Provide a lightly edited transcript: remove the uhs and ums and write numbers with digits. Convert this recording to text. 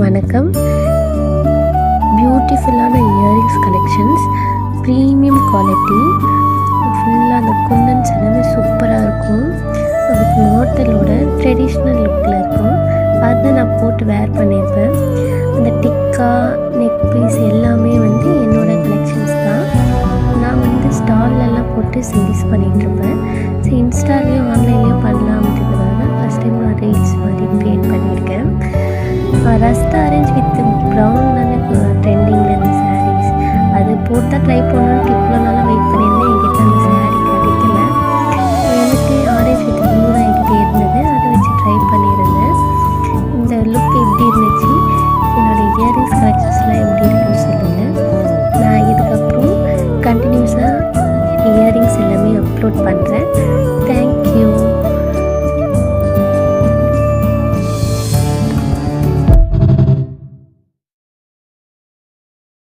வணக்கம். பியூட்டிஃபுல்லான earrings collections, premium quality, ஃபுல்லாக அந்த குந்தன்ஸ் எல்லாமே சூப்பராக இருக்கும். அதுக்கு மாடலோட ட்ரெடிஷ்னல் லுக்கில் இருக்கும். அதை நான் போட்டு வேர் பண்ணியிருப்பேன். அந்த டிக்கா நெக் பீஸ் எல்லாமே என்னோடய கலெக்ஷன்ஸ் தான். நான் ஸ்டால்லலாம் போட்டு சேல்ஸ் பண்ணிகிட்ருப்பேன். ஸோ இன்ஸ்டாலேயும் ஆன்லைன்லேயும் பண்ணலாம்ன்றதுனால ஃபஸ்ட் டைம் நான் ரீல்ஸ் மாதிரி க்ரியேட் பண்ணியிருக்கேன். ரஸ்ட் ஆரஞ்ச் வித் ப்ரௌன் தானே ட்ரெண்டிங்கில் இந்த சாரீஸ், அது போட்டால் ட்ரை பண்ணணும்